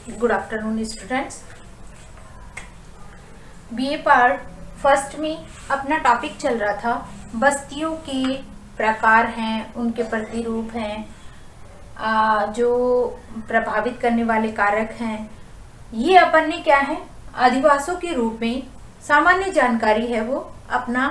Good afternoon students. BA part first में अपना topic चल रहा था बस्तियों के प्रकार हैं, उनके प्रतिरूप हैं, जो प्रभावित करने वाले कारक हैं। ये अपन ने क्या है अधिवासों के रूप में सामान्य जानकारी है वो अपना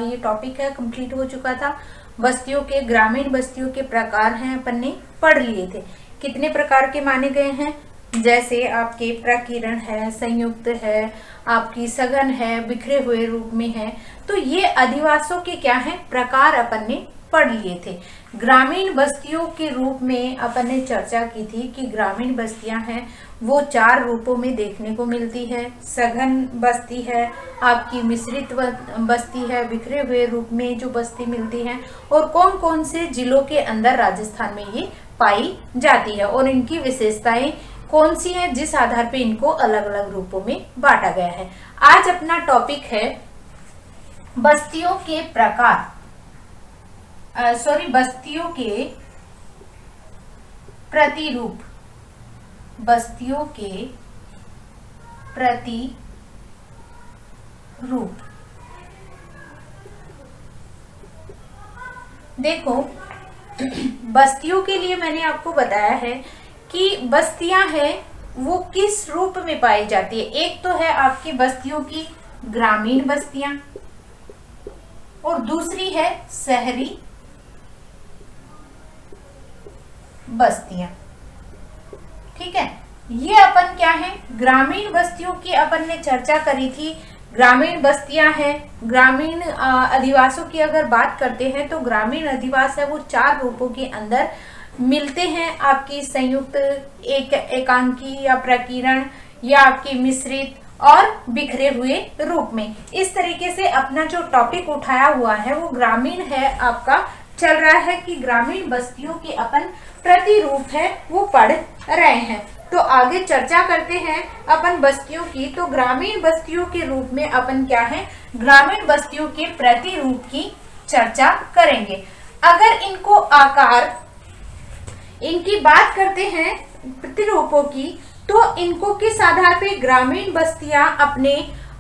ये टॉपिक है कंप्लीट हो चुका था। बस्तियों के ग्रामीण बस्तियों के प्रकार हैं अपन ने पढ़ लिए थे। कितने प्रकार के माने गए हैं, जैसे आपके प्रकीर्ण है, संयुक्त है, आपकी सघन है, बिखरे हुए रूप में है। तो ये अधिवासों के क्या है प्रकार अपन ने पढ़ लिए थे। ग्रामीण बस्तियों के रूप में अपन ने चर्चा की थी कि ग्रामीण बस्तियां हैं वो 4 रूपों में देखने को मिलती है। सघन बस्ती है, आपकी मिश्रित बस्ती है, बिखरे हुए रूप में जो बस्ती मिलती है, और कौन कौन से जिलों के अंदर राजस्थान में ये पाई जाती है और इनकी विशेषताएं कौन सी हैं जिस आधार पे इनको अलग अलग रूपों में बांटा गया है। आज अपना टॉपिक है बस्तियों के प्रकार, बस्तियों के प्रतिरूप। बस्तियों के प्रतिरूप। देखो, बस्तियों के लिए मैंने आपको बताया है कि बस्तियां हैं वो किस रूप में पाई जाती है। एक तो है आपकी बस्तियों की ग्रामीण बस्तियां और दूसरी है शहरी बस्तियां। ठीक है, ये अपन क्या है ग्रामीण बस्तियों की अपन ने चर्चा करी थी। ग्रामीण बस्तियां हैं, ग्रामीण अधिवासों की अगर बात करते हैं तो ग्रामीण अधिवास है वो 4 रूपों के अंदर मिलते हैं। आपकी संयुक्त, एकांकी या प्रकीर्ण, या आपकी मिश्रित और बिखरे हुए रूप में। इस तरीके से अपना जो टॉपिक उठाया हुआ है वो ग्रामीण है, आपका चल रहा है कि ग्रामीण बस्तियों के अपन प्रतिरूप है वो पढ़ रहे हैं। तो आगे चर्चा करते हैं अपन बस्तियों की। तो ग्रामीण बस्तियों के रूप में अपन क्या है ग्रामीण बस्तियों के प्रतिरूप की चर्चा करेंगे। अगर इनको आकार, इनकी बात करते हैं प्रतिरूपों की, तो इनको किस आधार पे ग्रामीण बस्तियां अपने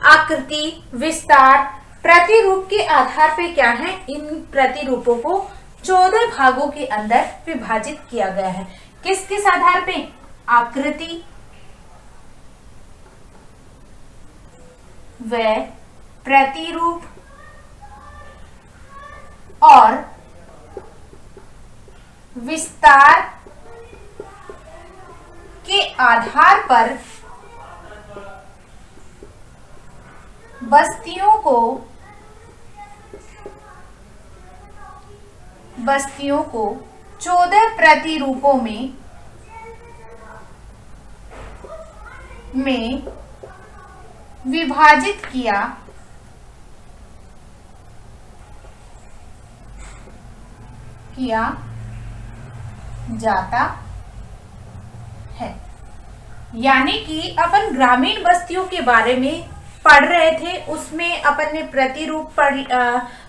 आकृति, विस्तार, प्रतिरूप के आधार पे क्या है इन प्रतिरूपों को 14 भागों के अंदर विभाजित किया गया है। किस किस आधार पे? आकृति व प्रतिरूप और विस्तार के आधार पर बस्तियों को 14 प्रतिरूपों में विभाजित किया जाता है। यानी कि अपन ग्रामीण बस्तियों के बारे में पढ़ रहे थे, उसमें अपन ने प्रतिरूप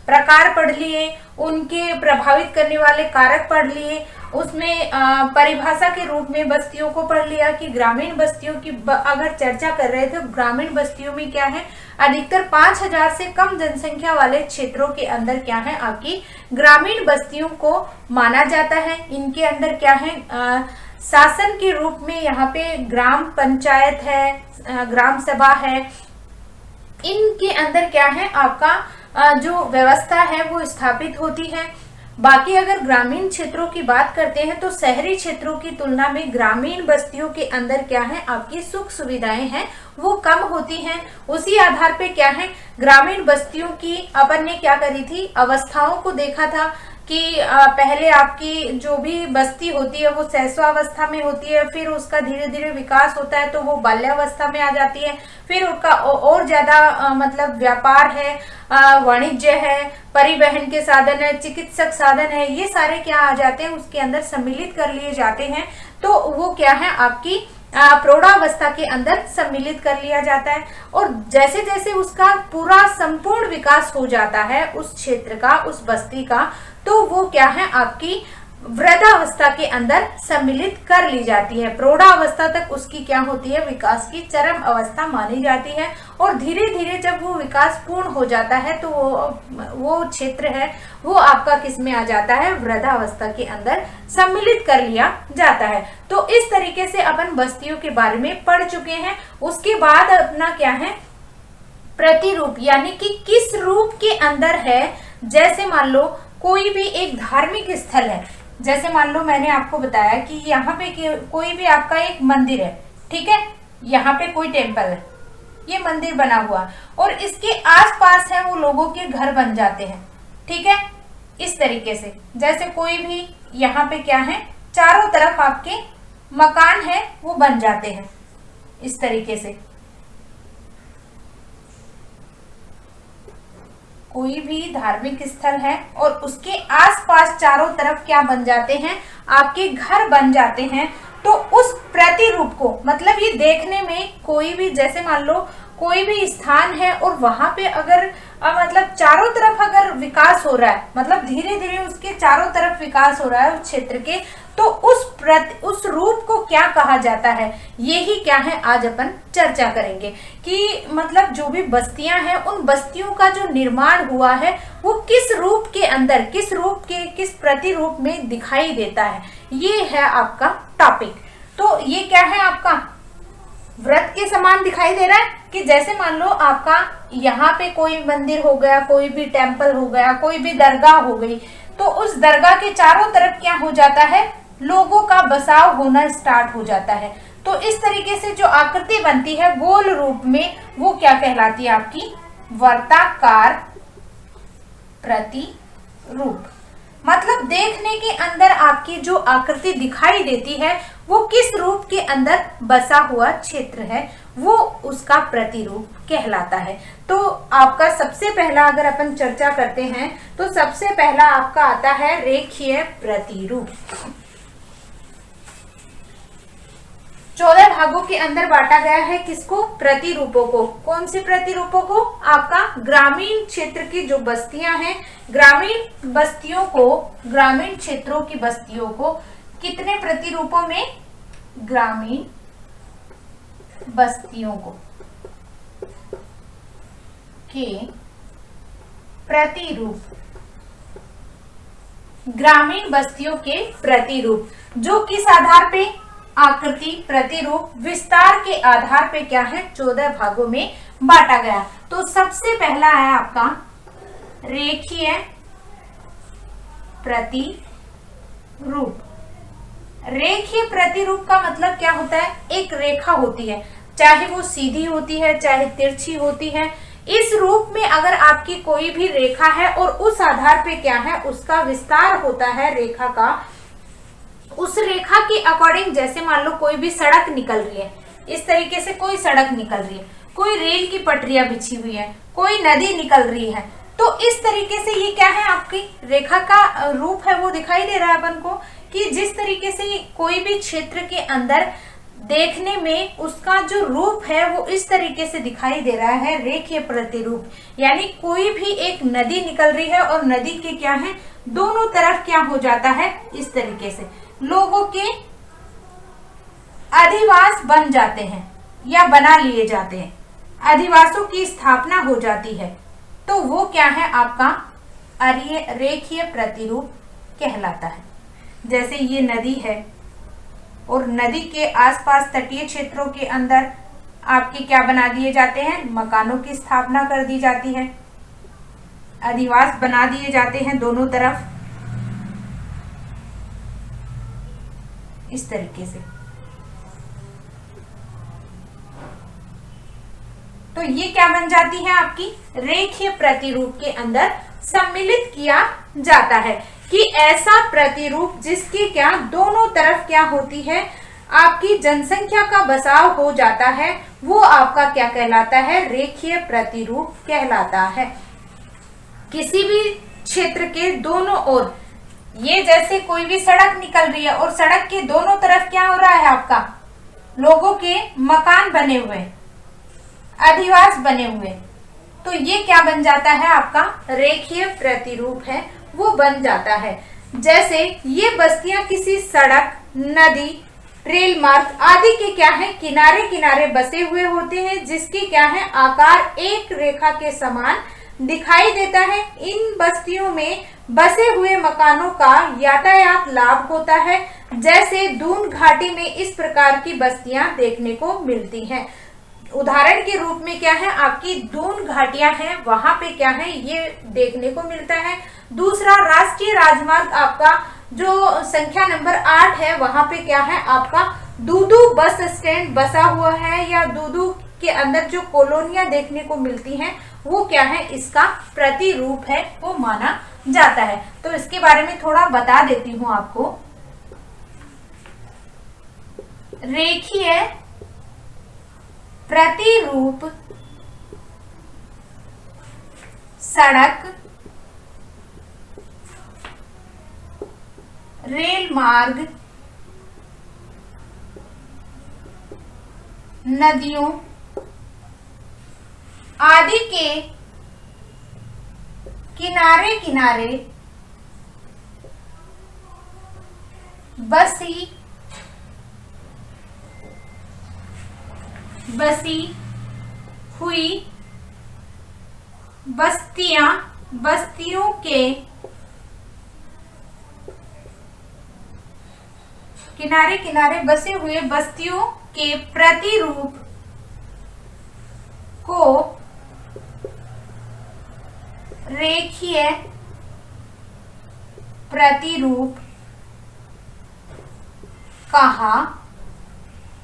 प्रकार पढ़ लिए, उनके प्रभावित करने वाले कारक पढ़ लिए, उसमें परिभाषा के रूप में बस्तियों को पढ़ लिया कि ग्रामीण बस्तियों की अगर चर्चा कर रहे थे, ग्रामीण बस्तियों में क्या है अधिकतर 5000 से कम जनसंख्या वाले क्षेत्रों के अंदर क्या है आपकी ग्रामीण बस्तियों को माना जाता है। इनके अंदर क्या है शासन के रूप में यहाँ पे ग्राम पंचायत है, ग्राम सभा है, इनके अंदर क्या है आपका जो व्यवस्था है वो स्थापित होती है। बाकी अगर ग्रामीण क्षेत्रों की बात करते हैं तो शहरी क्षेत्रों की तुलना में ग्रामीण बस्तियों के अंदर क्या है आपकी सुख सुविधाएं हैं वो कम होती हैं। उसी आधार पे क्या है ग्रामीण बस्तियों की अपन ने क्या करी थी अवस्थाओं को देखा था कि पहले आपकी जो भी बस्ती होती है वो शैशवावस्था में होती है, फिर उसका धीरे धीरे विकास होता है तो वो बाल्यावस्था में आ जाती है, फिर उसका और ज्यादा मतलब व्यापार है, वाणिज्य है, परिवहन के साधन है, चिकित्सक साधन है, ये सारे क्या आ जाते हैं उसके अंदर सम्मिलित कर लिए जाते हैं। तो वो क्या है आपकी प्रौढ़ावस्था के अंदर सम्मिलित कर लिया जाता है। और जैसे जैसे उसका पूरा संपूर्ण विकास हो जाता है उस क्षेत्र का, उस बस्ती का, तो वो क्या है आपकी वृद्धावस्था के अंदर सम्मिलित कर ली जाती है। प्रौढ़ावस्था तक उसकी क्या होती है, विकास की चरम अवस्था मानी जाती है। और धीरे धीरे जब वो विकास पूर्ण हो जाता है तो वो क्षेत्र है वो आपका किस में आ जाता है, वृद्धावस्था के अंदर सम्मिलित कर लिया जाता है। तो इस तरीके से अपन बस्तियों के बारे में पढ़ चुके हैं। उसके बाद अपना क्या है, प्रतिरूप, यानी कि किस रूप के अंदर है। जैसे मान लो कोई भी एक धार्मिक स्थल है, जैसे मान लो मैंने आपको बताया कि यहाँ पे कोई भी आपका एक मंदिर है, ठीक है, यहाँ पे कोई टेम्पल है, ये मंदिर बना हुआ और इसके आसपास है वो लोगों के घर बन जाते हैं, ठीक है, इस तरीके से। जैसे कोई भी यहाँ पे क्या है, चारों तरफ आपके मकान है वो बन जाते हैं इस तरीके से। कोई भी धार्मिक स्थल है और उसके आसपास चारों तरफ क्या बन जाते हैं, आपके घर बन जाते हैं। तो उस प्रतिरूप को, मतलब ये देखने में कोई भी, जैसे मान लो कोई भी स्थान है और वहां पे अगर मतलब चारों तरफ अगर विकास हो रहा है, मतलब धीरे धीरे उसके चारों तरफ विकास हो रहा है उस क्षेत्र के, तो उस रूप को क्या कहा जाता है, यही क्या है आज अपन चर्चा करेंगे कि मतलब जो भी बस्तियां हैं उन बस्तियों का जो निर्माण हुआ है वो किस रूप के अंदर, किस रूप के, किस प्रतिरूप में दिखाई देता है, ये है आपका टॉपिक। तो ये क्या है, आपका व्रत के समान दिखाई दे रहा है कि जैसे मान लो आपका यहाँ पे कोई मंदिर हो गया, कोई भी टेम्पल हो गया, कोई भी दरगाह हो गई, तो उस दरगाह के चारों तरफ क्या हो जाता है, लोगों का बसाव होना स्टार्ट हो जाता है। तो इस तरीके से जो आकृति बनती है गोल रूप में, वो क्या कहलाती है, आपकी वर्ताकार प्रतिरूप। मतलब देखने के अंदर आपकी जो आकृति दिखाई देती है वो किस रूप के अंदर बसा हुआ क्षेत्र है, वो उसका प्रतिरूप कहलाता है। तो आपका सबसे पहला अगर अपन चर्चा करते हैं तो सबसे पहला आपका आता है रेखीय प्रतिरूप। 14 भागों के अंदर बांटा गया है किसको, प्रतिरूपों को। कौन से प्रतिरूपों को, आपका ग्रामीण क्षेत्र की जो बस्तियां हैं, ग्रामीण बस्तियों को, ग्रामीण क्षेत्रों की बस्तियों को कितने प्रतिरूपों में, ग्रामीण बस्तियों को के प्रतिरूप, ग्रामीण बस्तियों के प्रतिरूप, जो किस आधार पे, आकृति, प्रतिरूप, विस्तार के आधार पे क्या है 14 भागों में बांटा गया। तो सबसे पहला है आपका रेखीय प्रतिरूप। रेखीय प्रतिरूप का मतलब क्या होता है, एक रेखा होती है, चाहे वो सीधी होती है चाहे तिरछी होती है। इस रूप में अगर आपकी कोई भी रेखा है और उस आधार पे क्या है, उसका विस्तार होता है रेखा का, उस रेखा के अकॉर्डिंग, जैसे मान लो कोई भी सड़क निकल रही है, इस तरीके से कोई सड़क निकल रही है, कोई रेल की पटरियां बिछी हुई है, कोई नदी निकल रही है, तो इस तरीके से ये क्या है, आपकी रेखा का रूप है वो दिखाई दे रहा है अपन को कि जिस तरीके से कोई भी क्षेत्र के अंदर देखने में उसका जो रूप है वो इस तरीके से दिखाई दे रहा है, रेखीय प्रतिरूप। यानी कोई भी एक नदी निकल रही है और नदी के क्या है, दोनों तरफ क्या हो जाता है, इस तरीके से लोगों के अधिवास बन जाते हैं या बना लिए जाते हैं, अधिवासों की स्थापना हो जाती है, तो वो क्या है, आपका रेखीय प्रतिरूप कहलाता है। जैसे ये नदी है और नदी के आसपास तटीय क्षेत्रों के अंदर आपके क्या बना दिए जाते हैं, मकानों की स्थापना कर दी जाती है, अधिवास बना दिए जाते हैं दोनों तरफ, इस तरीके से। तो ये क्या बन जाती है, आपकी रेखीय प्रतिरूप के अंदर सम्मिलित किया जाता है कि ऐसा प्रतिरूप जिसके क्या दोनों तरफ क्या होती है, आपकी जनसंख्या का बसाव हो जाता है, वो आपका क्या कहलाता है, रेखीय प्रतिरूप कहलाता है। किसी भी क्षेत्र के दोनों ओर, ये जैसे कोई भी सड़क निकल रही है और सड़क के दोनों तरफ क्या हो रहा है, आपका लोगों के मकान बने हुए, अधिवास बने हुए, तो ये क्या बन जाता है, आपका रेखीय प्रतिरूप है वो बन जाता है। जैसे ये बस्तियां किसी सड़क, नदी, रेल मार्ग आदि के क्या है किनारे किनारे बसे हुए होते हैं, जिसके क्या है आकार एक रेखा के समान दिखाई देता है। इन बस्तियों में बसे हुए मकानों का यातायात लाभ होता है। जैसे दून घाटी में इस प्रकार की बस्तियां देखने को मिलती हैं। उदाहरण के रूप में क्या है आपकी दून घाटियां हैं, वहां पे क्या है ये देखने को मिलता है। दूसरा, राष्ट्रीय राजमार्ग आपका जो संख्या नंबर 8 है, वहां पे क्या है आपका दूदू बस स्टैंड बसा हुआ है, या दूदू के अंदर जो कॉलोनियां देखने को मिलती हैं वो क्या है इसका प्रतिरूप है, वो माना जाता है। तो इसके बारे में थोड़ा बता देती हूँ आपको। रेखीय प्रतिरूप सड़क, रेल मार्ग, नदियों आदि के किनारे किनारे बसी हुई बस्तियों के किनारे किनारे बसे हुए बस्तियों के प्रतिरूप को रेखीय प्रतिरूप कहा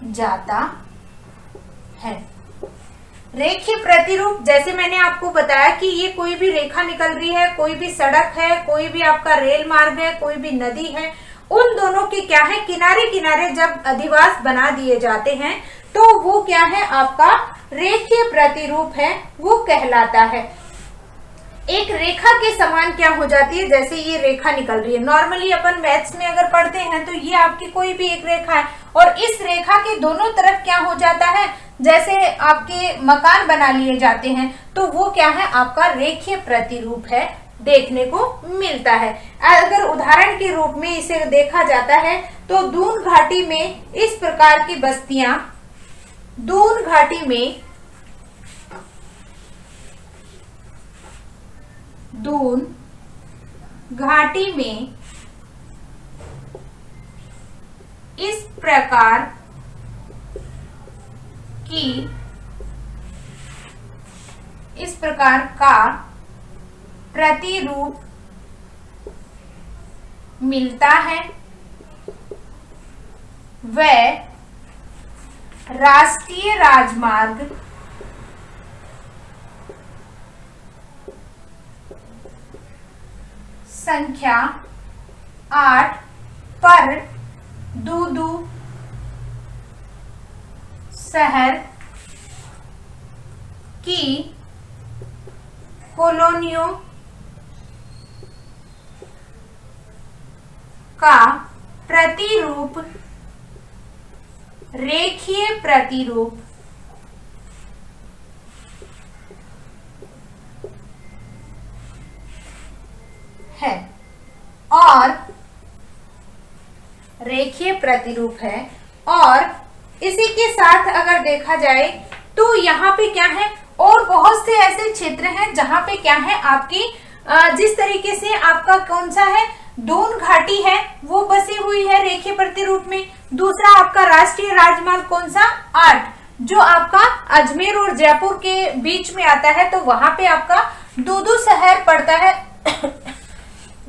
जाता है। रेखीय प्रतिरूप, जैसे मैंने आपको बताया कि ये कोई भी रेखा निकल रही है, कोई भी सड़क है, कोई भी आपका रेल मार्ग है, कोई भी नदी है, उन दोनों के क्या है किनारे किनारे जब अधिवास बना दिए जाते हैं तो वो क्या है आपका रेखीय प्रतिरूप है, वो कहलाता है। एक रेखा के समान क्या हो जाती है, जैसे ये रेखा निकल रही है, नॉर्मली अपन मैथ्स में अगर पढ़ते हैं तो ये आपकी कोई भी एक रेखा है और इस रेखा के दोनों तरफ क्या हो जाता है, जैसे आपके मकान बना लिए जाते हैं तो वो क्या है आपका रेखीय प्रतिरूप है, देखने को मिलता है। अगर उदाहरण के रूप में इसे देखा जाता है तो दून घाटी में इस प्रकार की बस्तियां, दून घाटी में इस प्रकार का प्रतिरूप मिलता है। वह राष्ट्रीय राजमार्ग संख्या 8 पर दूदू शहर की कॉलोनियों का प्रतिरूप, रेखीय प्रतिरूप है और रेखीय प्रतिरूप है। और इसी के साथ अगर देखा जाए तो यहाँ पे क्या है और बहुत से ऐसे क्षेत्र हैं जहां पे क्या है आपकी जिस तरीके से आपका कौन सा है दून घाटी है वो बसी हुई है रेखीय प्रतिरूप में। दूसरा आपका राष्ट्रीय राजमार्ग कौन सा 8 जो आपका अजमेर और जयपुर के बीच में आता है, तो वहां पे आपका दूदू शहर पड़ता है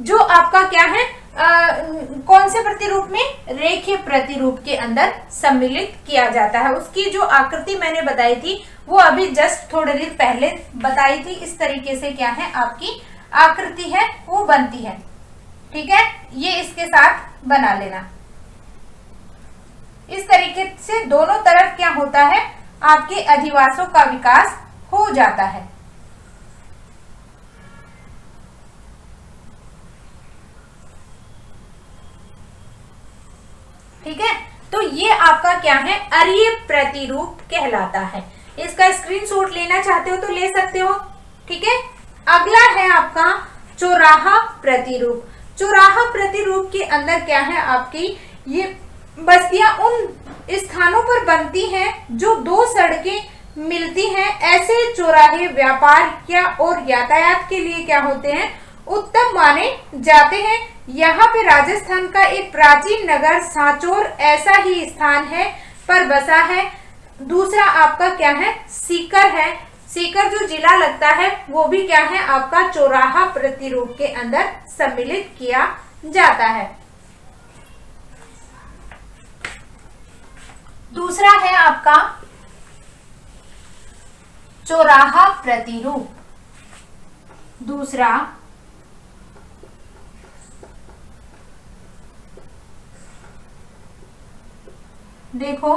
जो आपका क्या है कौन से प्रतिरूप में रेखीय प्रतिरूप के अंदर सम्मिलित किया जाता है। उसकी जो आकृति मैंने बताई थी वो अभी जस्ट थोड़ी देर पहले बताई थी। इस तरीके से क्या है आपकी आकृति है वो बनती है, ठीक है, ये इसके साथ बना लेना। इस तरीके से दोनों तरफ क्या होता है आपके अधिवासों का विकास हो जाता है। ठीक है, तो ये आपका क्या है अरीय प्रतिरूप कहलाता है। इसका स्क्रीनशॉट लेना चाहते हो तो ले सकते हो, ठीक है। अगला है आपका चौराहा प्रतिरूप। चौराहा प्रतिरूप के अंदर क्या है आपकी, ये बस्तियां उन स्थानों पर बनती हैं जो दो सड़कें मिलती हैं। ऐसे चौराहे व्यापार या और यातायात के लिए क्या होते हैं, उत्तम माने जाते हैं। यहाँ पे राजस्थान का एक प्राचीन नगर सांचौर ऐसा ही स्थान है पर बसा है। दूसरा आपका क्या है, सीकर है। सीकर जो जिला लगता है वो भी क्या है आपका चौराहा प्रतिरूप के अंदर सम्मिलित किया जाता है। दूसरा है आपका चौराहा प्रतिरूप। दूसरा देखो,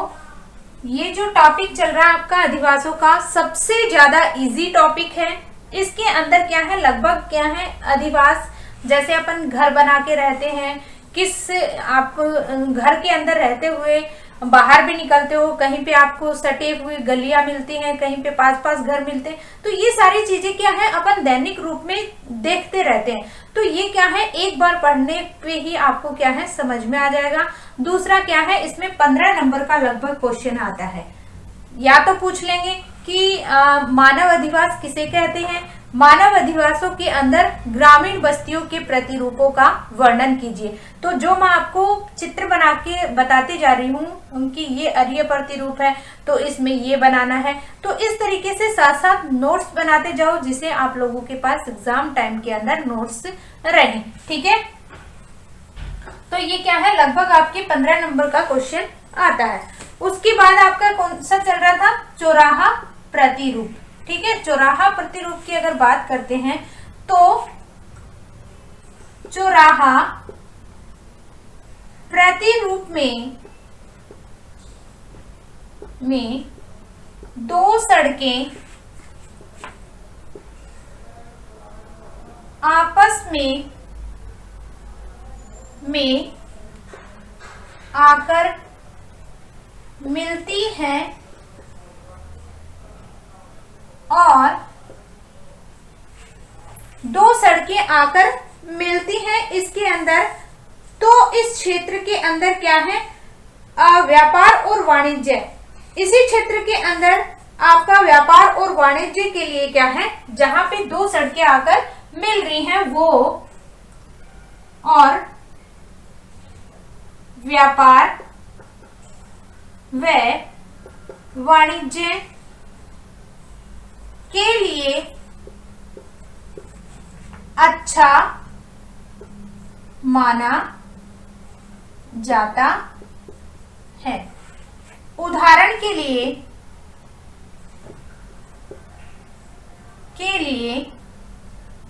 ये जो टॉपिक चल रहा है आपका अधिवासों का, सबसे ज्यादा इजी टॉपिक है। इसके अंदर क्या है, लगभग क्या है अधिवास, जैसे अपन घर बना के रहते हैं, किस आप घर के अंदर रहते हुए बाहर भी निकलते हो, कहीं पे आपको सटे हुए गलियां मिलती हैं, कहीं पे पास पास घर मिलते हैं, तो ये सारी चीजें क्या है अपन दैनिक रूप में देखते रहते हैं। तो ये क्या है एक बार पढ़ने पे ही आपको क्या है समझ में आ जाएगा। दूसरा क्या है, इसमें 15 नंबर का लगभग क्वेश्चन आता है। या तो पूछ लेंगे कि मानव अधिवास किसे कहते हैं, मानव अधिवासों के अंदर ग्रामीण बस्तियों के प्रतिरूपों का वर्णन कीजिए। तो जो मैं आपको चित्र बना के बताते जा रही हूँ उनकी, ये अरीय प्रतिरूप है तो इसमें ये बनाना है। तो इस तरीके से साथ साथ नोट्स बनाते जाओ जिसे आप लोगों के पास एग्जाम टाइम के अंदर नोट्स रहे। ठीक है, तो ये क्या है लगभग आपके 15 नंबर का क्वेश्चन आता है। उसके बाद आपका कौन सा चल रहा था, चौराहा प्रतिरूप। ठीक है, चौराहा प्रतिरूप की अगर बात करते हैं तो चौराहा प्रतिरूप में दो सड़कें आपस में आकर मिलती हैं और दो सड़कें आकर मिलती हैं इसके अंदर। तो इस क्षेत्र के अंदर क्या है, व्यापार और वाणिज्य। इसी क्षेत्र के अंदर आपका व्यापार और वाणिज्य के लिए क्या है, जहां पे दो सड़कें आकर मिल रही हैं वो और व्यापार व वाणिज्य के लिए अच्छा माना जाता है। उदाहरण के लिए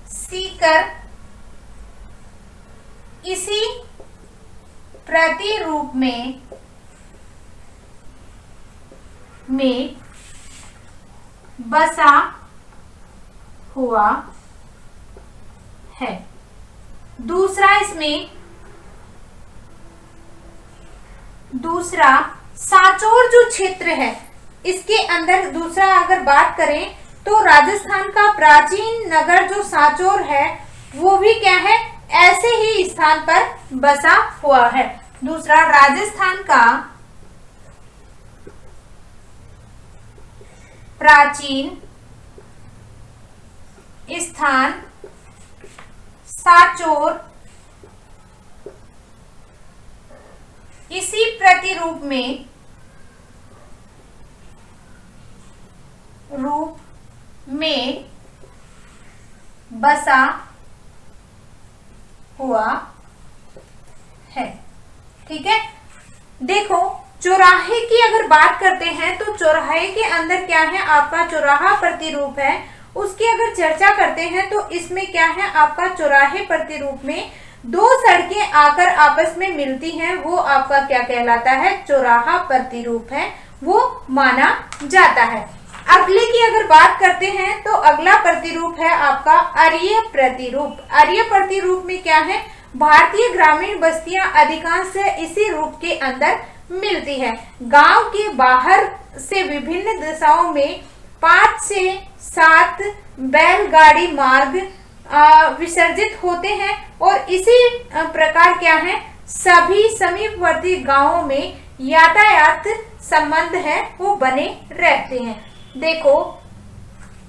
सीकर इसी प्रतिरूप में बसा हुआ है। दूसरा इसमें सांचौर जो क्षेत्र है इसके अंदर दूसरा अगर बात करें तो राजस्थान का प्राचीन नगर जो सांचौर है वो भी क्या है ऐसे ही स्थान पर बसा हुआ है। दूसरा राजस्थान का प्राचीन स्थान सांचौर इसी प्रतिरूप में बसा हुआ है। ठीक है, देखो चौराहे की अगर बात करते हैं तो चौराहे के अंदर क्या है आपका चौराहा प्रतिरूप है। उसकी अगर चर्चा करते हैं तो इसमें क्या है आपका चौराहे प्रतिरूप में दो सड़कें आकर आपस में मिलती हैं, वो आपका क्या कहलाता है, चौराहा प्रतिरूप है, वो माना जाता है। अगले की अगर बात करते हैं तो अगला प्रतिरूप है आपका अरीय प्रतिरूप। अरीय प्रतिरूप में क्या है, भारतीय ग्रामीण बस्तियां अधिकांश इसी रूप के अंदर मिलती है। गांव के बाहर से विभिन्न दिशाओं में 5 से 7 बैलगाड़ी मार्ग विसर्जित होते हैं और इसी प्रकार क्या है, सभी समीपवर्ती गांवों में यातायात संबंध है वो बने रहते हैं। देखो,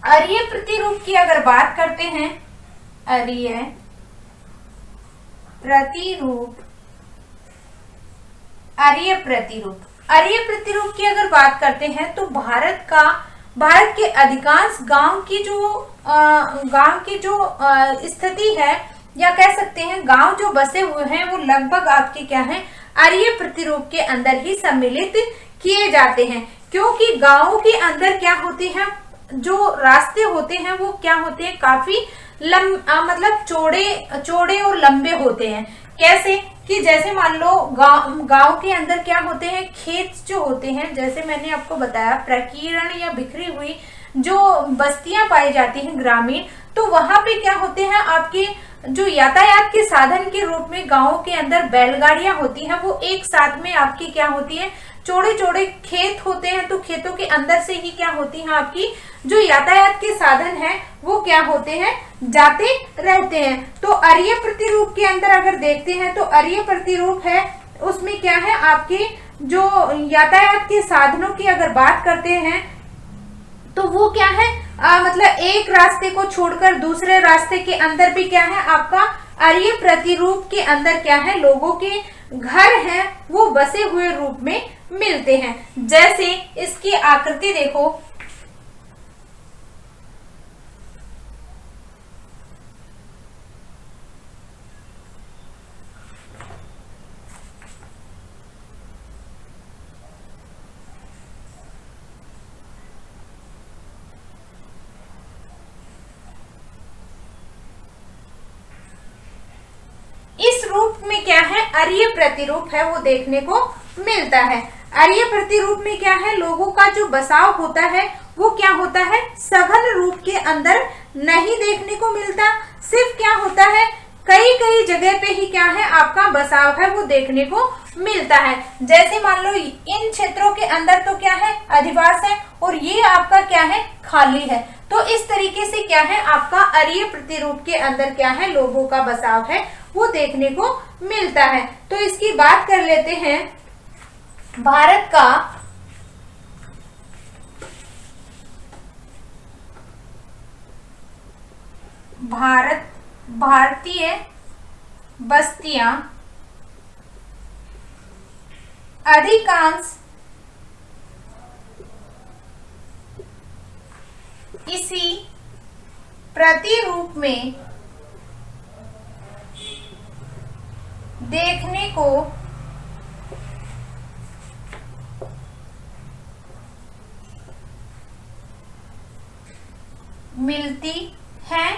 अरीय प्रतिरूप की अगर बात करते हैं, अरीय प्रतिरूप, अरीय प्रतिरूप, अरीय प्रतिरूप की अगर बात करते हैं तो भारत के अधिकांश गांव की जो स्थिति है, या कह सकते हैं गांव जो बसे हुए हैं वो लगभग आपके क्या है, अरीय प्रतिरूप के अंदर ही सम्मिलित किए जाते हैं। क्योंकि गांवों के अंदर क्या होते हैं, जो रास्ते होते हैं वो क्या होते हैं, काफी मतलब चौड़े और लंबे होते हैं। कैसे कि जैसे मान लो गांव के अंदर क्या होते हैं, खेत जो होते हैं, जैसे मैंने आपको बताया प्रकीर्ण या बिखरी हुई जो बस्तियां पाई जाती हैं ग्रामीण, तो वहां पे क्या होते हैं, आपके जो यातायात के साधन के रूप में गांवों के अंदर बैलगाड़ियां होती हैं, वो एक साथ में आपकी क्या होती है, चौड़े चौड़े खेत होते हैं, तो खेतों के अंदर से ही क्या होती है, आपकी जो यातायात के साधन है वो क्या होते हैं, जाते रहते हैं। तो अरीय प्रतिरूप के अंदर अगर देखते हैं तो अरीय प्रतिरूप है, उसमें क्या है, आपके जो यातायात के साधनों की अगर बात करते हैं तो वो क्या है, मतलब एक रास्ते को छोड़कर दूसरे रास्ते के अंदर भी क्या है, आपका अरीय प्रतिरूप के अंदर क्या है, लोगों के घर हैं वो बसे हुए रूप में मिलते हैं। जैसे इसकी आकृति देखो, इस रूप में क्या है, अरीय प्रतिरूप है वो देखने को मिलता है। अरीय प्रतिरूप में क्या है, लोगों का जो बसाव होता है वो क्या होता है, सघन रूप के अंदर नहीं देखने को मिलता, सिर्फ क्या होता है, कई कई जगह पे ही क्या है, आपका बसाव है वो देखने को मिलता है। जैसे मान लो इन क्षेत्रों के अंदर तो क्या है, अधिवास है, और ये आपका क्या है, खाली है। तो इस तरीके से क्या है, आपका अरीय प्रतिरूप के अंदर क्या है, लोगों का बसाव है वो देखने को मिलता है। तो इसकी बात कर लेते हैं, भारतीय बस्तियां अधिकांश इसी प्रतिरूप में देखने को मिलती हैं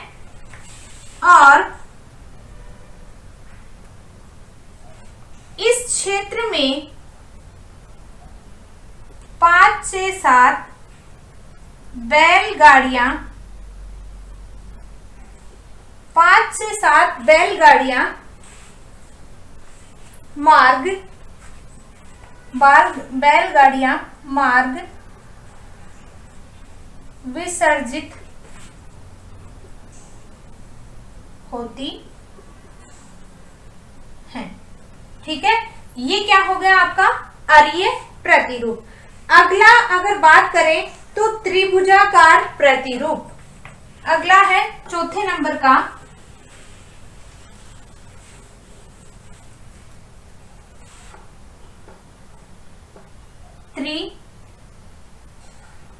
और इस क्षेत्र में 5 से 7 बैलगाड़ियां मार्ग विसर्जित होती हैं। ठीक है, ये क्या हो गया आपका अरीय प्रतिरूप। अगला अगर बात करें तो त्रिभुजाकार प्रतिरूप, अगला है चौथे नंबर का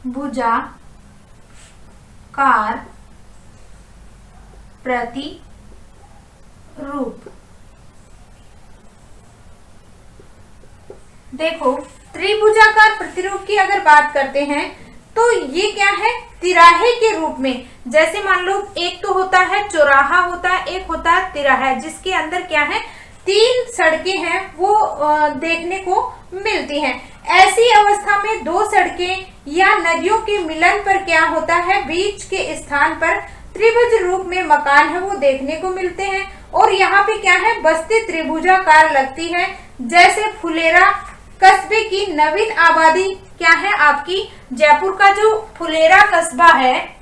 त्रिभुजाकार प्रतिरूप। देखो, त्रिभुजाकार प्रतिरूप की अगर बात करते हैं तो ये क्या है, तिराहे के रूप में। जैसे मान लो एक तो होता है चौराहा होता है, एक होता है तिराहा, जिसके अंदर क्या है, 3 सड़कें हैं वो देखने को मिलती हैं। ऐसी अवस्था में 2 सड़कें या नदियों के मिलन पर क्या होता है, बीच के स्थान पर त्रिभुज रूप में मकान है वो देखने को मिलते हैं। और यहाँ पे क्या है, बस्ती त्रिभुजाकार लगती है। जैसे फुलेरा कस्बे की नवीन आबादी क्या है, आपकी जयपुर का जो फुलेरा कस्बा है,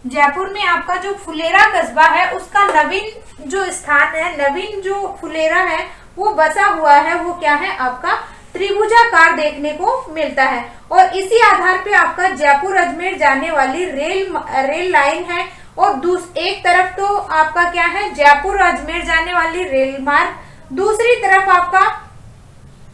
जयपुर में आपका जो फुलेरा कस्बा है उसका नवीन जो स्थान है, नवीन जो फुलेरा है वो बसा हुआ है, वो क्या है आपका त्रिभुजाकार देखने को मिलता है। और इसी आधार पे आपका जयपुर अजमेर जाने वाली रेल लाइन है। और एक तरफ तो आपका क्या है जयपुर अजमेर जाने वाली रेल मार्ग, दूसरी तरफ आपका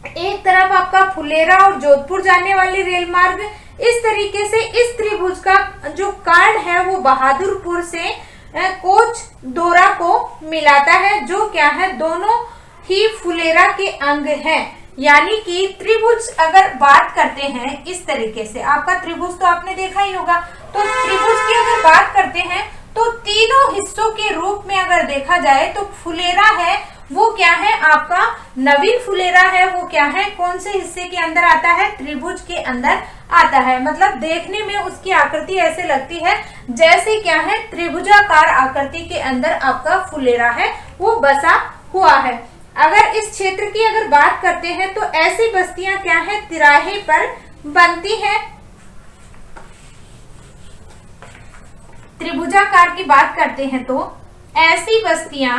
एक तरफ आपका फुलेरा और जोधपुर जाने वाली रेल मार्ग। इस तरीके से इस त्रिभुज का जो कर्ण है वो बहादुरपुर से कोच दोरा को मिलाता है, जो क्या है दोनों ही फुलेरा के अंग हैं। यानी कि त्रिभुज अगर बात करते हैं इस तरीके से, आपका त्रिभुज तो आपने देखा ही होगा, तो त्रिभुज की अगर बात करते हैं तो तीनों हिस्सों के रूप में अगर देखा जाए तो फुलेरा है वो क्या है आपका नवीन फुलेरा है, वो क्या है कौन से हिस्से के अंदर आता है, त्रिभुज के अंदर आता है। मतलब देखने में उसकी आकृति ऐसे लगती है जैसे क्या है त्रिभुजाकार आकृति के अंदर आपका फुलेरा है वो बसा हुआ है। अगर इस क्षेत्र की अगर बात करते हैं तो ऐसी बस्तियां क्या है तिराहे पर बनती हैं। त्रिभुजाकार की बात करते हैं तो ऐसी बस्तियां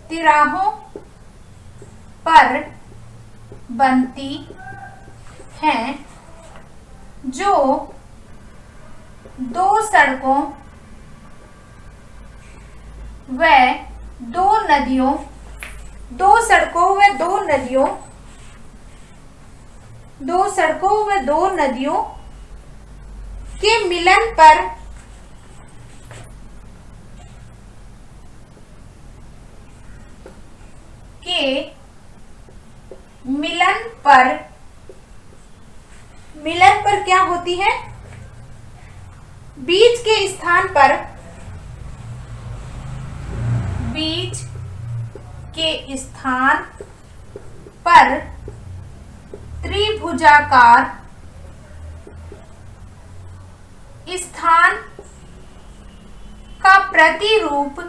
तिराहों पर बनती हैं, जो दो सड़कों व दो नदियों के मिलन पर क्या होती है, बीच के स्थान पर त्रिभुजाकार स्थान का प्रतिरूप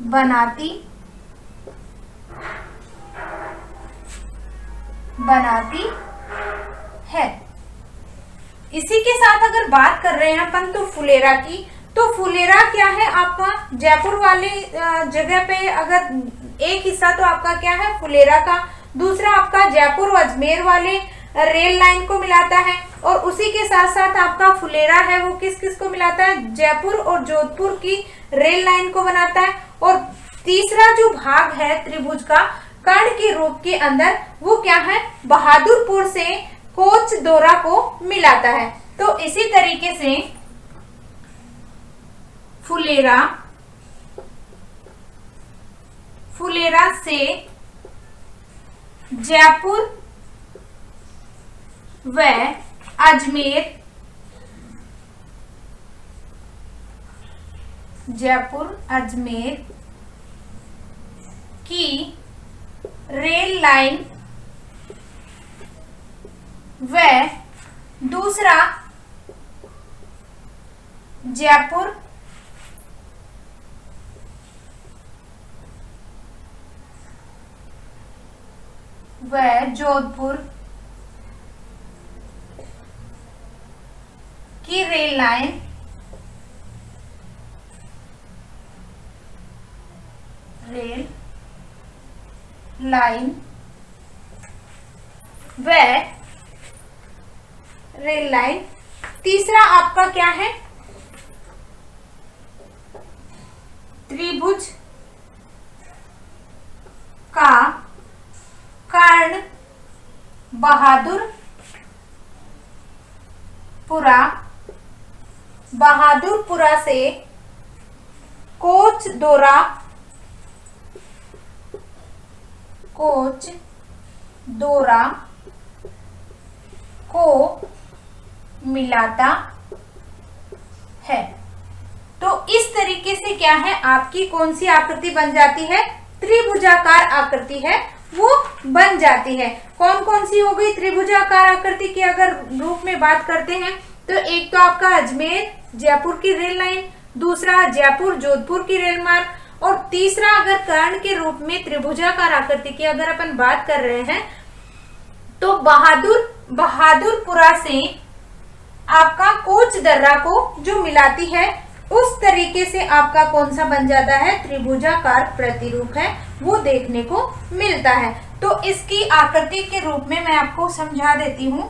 बनाती है। इसी के साथ अगर बात कर रहे हैं अपन तो फुलेरा की, तो फुलेरा क्या है आपका जयपुर वाले जगह पे अगर एक हिस्सा तो आपका क्या है फुलेरा का, दूसरा आपका जयपुर अजमेर वाले रेल लाइन को मिलाता है, और उसी के साथ साथ आपका फुलेरा है वो किस किस को मिलाता है, जयपुर और जोधपुर की रेल लाइन को बनाता है। और तीसरा जो भाग है त्रिभुज का कर्ण के रूप के अंदर वो क्या है बहादुरपुर से कोच दोरा को मिलाता है। तो इसी तरीके से फुलेरा से जयपुर व अजमेर की रेल लाइन व दूसरा जयपुर व जोधपुर की रेल लाइन तीसरा आपका क्या है त्रिभुज का कर्ण बहादुरपुरा से कोच दोरा को मिलाता है। तो इस तरीके से क्या है आपकी कौन सी आकृति बन जाती है त्रिभुजाकार आकृति है वो बन जाती है। कौन कौन सी हो गई त्रिभुजाकार आकृति की अगर रूप में बात करते हैं तो एक तो आपका अजमेर जयपुर की रेल लाइन, दूसरा जयपुर जोधपुर की रेल मार्ग, और तीसरा अगर कर्ण के रूप में त्रिभुजाकार आकृति की अगर अपन बात कर रहे हैं तो बहादुरपुरा से आपका कोच दर्रा को जो मिलाती है उस तरीके से आपका कौन सा बन जाता है, त्रिभुजाकार प्रतिरूप है वो देखने को मिलता है। तो इसकी आकृति के रूप में मैं आपको समझा देती हूं।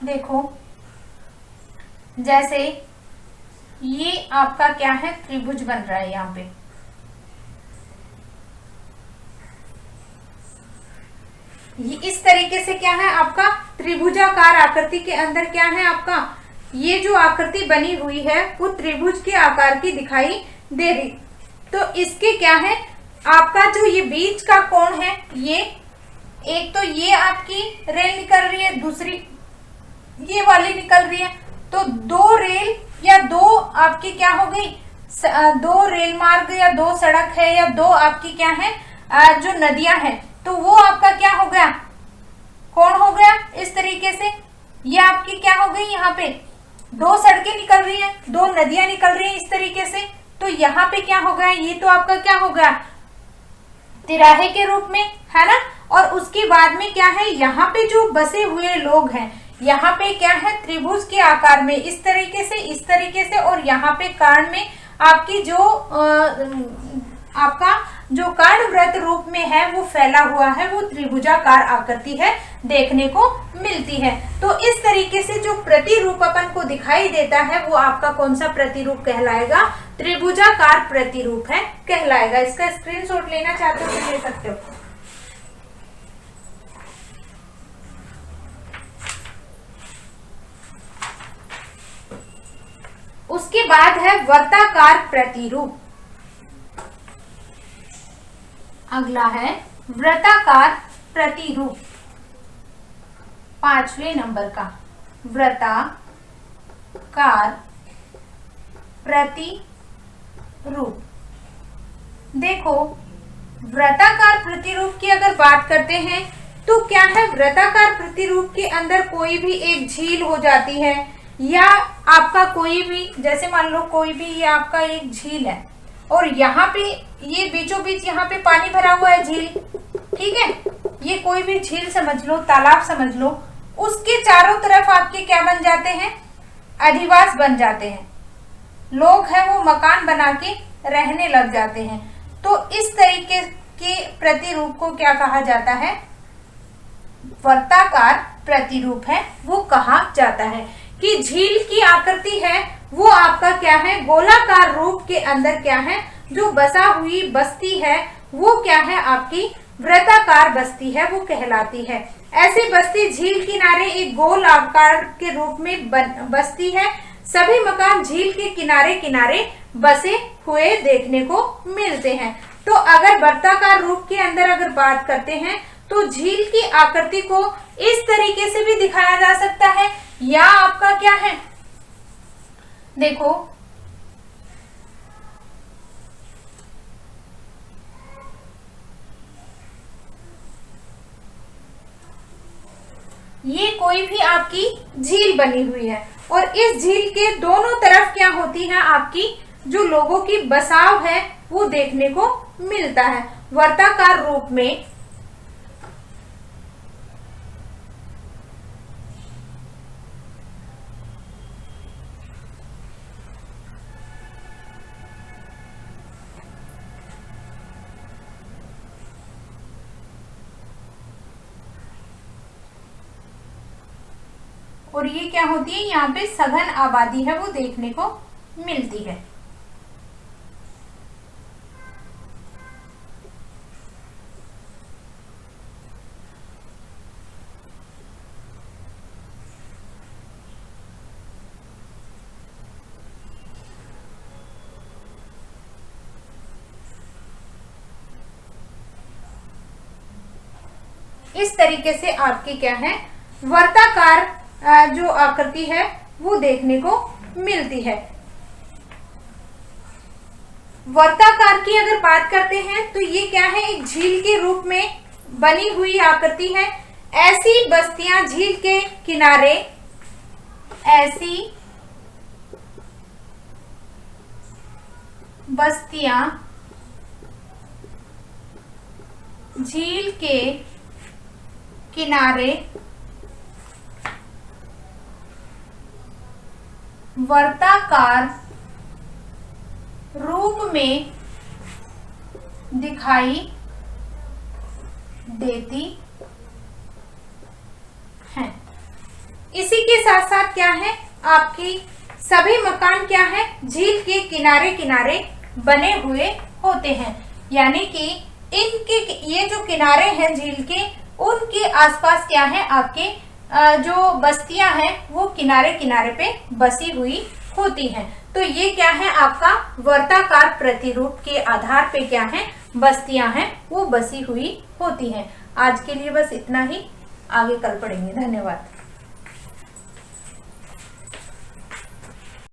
देखो जैसे ये आपका क्या है, त्रिभुज बन रहा है यहाँ पे, ये इस तरीके से क्या है आपका त्रिभुजाकार आकृति के अंदर क्या है आपका ये जो आकृति बनी हुई है वो त्रिभुज के आकार की दिखाई दे रही। तो इसके क्या है आपका जो ये बीच का कोण है, ये एक तो ये आपकी रेल निकल रही है, दूसरी ये वाली निकल रही है, तो दो रेल या दो आपकी क्या हो गई, दो रेल मार्ग या दो सड़क है या दो आपकी क्या है जो नदियां हैं, तो वो आपका क्या हो गया, कौन हो गया इस तरीके से। ये आपकी क्या हो गई, यहाँ पे दो सड़कें निकल रही हैं, दो नदियां निकल रही हैं इस तरीके से, तो यहाँ पे क्या हो गया, ये तो आपका क्या हो गया तिराहे के रूप में, है ना। और उसके बाद में क्या है, यहाँ पे जो बसे हुए लोग हैं यहाँ पे क्या है त्रिभुज के आकार में इस तरीके से और यहाँ पे कर्ण में आपकी जो आपका जो कर्ण व्रत रूप में है वो फैला हुआ है, वो त्रिभुजाकार आकृति है देखने को मिलती है। तो इस तरीके से जो प्रतिरूप अपन को दिखाई देता है वो आपका कौन सा प्रतिरूप कहलाएगा, त्रिभुजाकार प्रतिरूप है कहलाएगा। इसका स्क्रीनशॉट लेना चाहते हो तो ले सकते हो। उसके बाद है वर्ताकार प्रतिरूप। अगला है वृत्ताकार प्रतिरूप, 5वें नंबर का वृत्ताकार प्रतिरूप। देखो वृत्ताकार प्रतिरूप की अगर बात करते हैं तो क्या है, वृत्ताकार प्रतिरूप के अंदर कोई भी एक झील हो जाती है या आपका कोई भी, जैसे मान लो कोई भी ये आपका एक झील है और यहाँ पे ये बीचों बीच यहाँ पे पानी भरा हुआ है झील, ठीक है, ये कोई भी झील समझ लो, तालाब समझ लो, उसके चारों तरफ आपके क्या बन जाते हैं, अधिवास बन जाते हैं, लोग हैं वो मकान बना के रहने लग जाते हैं। तो इस तरीके के प्रतिरूप को क्या कहा जाता है, वर्ताकार प्रतिरूप है वो कहा जाता है। कि झील की आकृति है वो आपका क्या है, गोलाकार रूप के अंदर क्या है जो बसा हुई बस्ती है वो क्या है आपकी वृत्ताकार बस्ती है वो कहलाती है। ऐसी बस्ती झील किनारे एक गोल आकार के रूप में बसती है। सभी मकान झील के किनारे किनारे बसे हुए देखने को मिलते हैं। तो अगर वर्ताकार रूप के अंदर अगर बात करते हैं तो झील की आकृति को इस तरीके से भी दिखाया जा सकता है, या आपका क्या है, देखो ये कोई भी आपकी झील बनी हुई है और इस झील के दोनों तरफ क्या होती है आपकी जो लोगों की बसाव है वो देखने को मिलता है वर्ताकार रूप में। और ये क्या होती है, यहाँ पे सघन आबादी है वो देखने को मिलती है। इस तरीके से आपकी क्या है, वर्ताकार जो आकृति है वो देखने को मिलती है। वर्ताकार की अगर बात करते हैं तो ये क्या है, एक झील के रूप में बनी हुई आकृति है। ऐसी बस्तियां झील के किनारे, ऐसी बस्तियां झील के किनारे वर्ताकार रूप में दिखाई देती हैं। इसी के साथ साथ क्या है, आपकी सभी मकान क्या है, झील के किनारे किनारे बने हुए होते हैं। यानी कि इनके ये जो किनारे हैं झील के, उनके आसपास क्या है, आपके जो बस्तियां हैं वो किनारे किनारे पे बसी हुई होती हैं। तो ये क्या है, आपका वर्ताकार प्रतिरूप के आधार पे क्या है, बस्तियां हैं वो बसी हुई होती हैं। आज के लिए बस इतना ही, आगे कल पढ़ेंगे। धन्यवाद।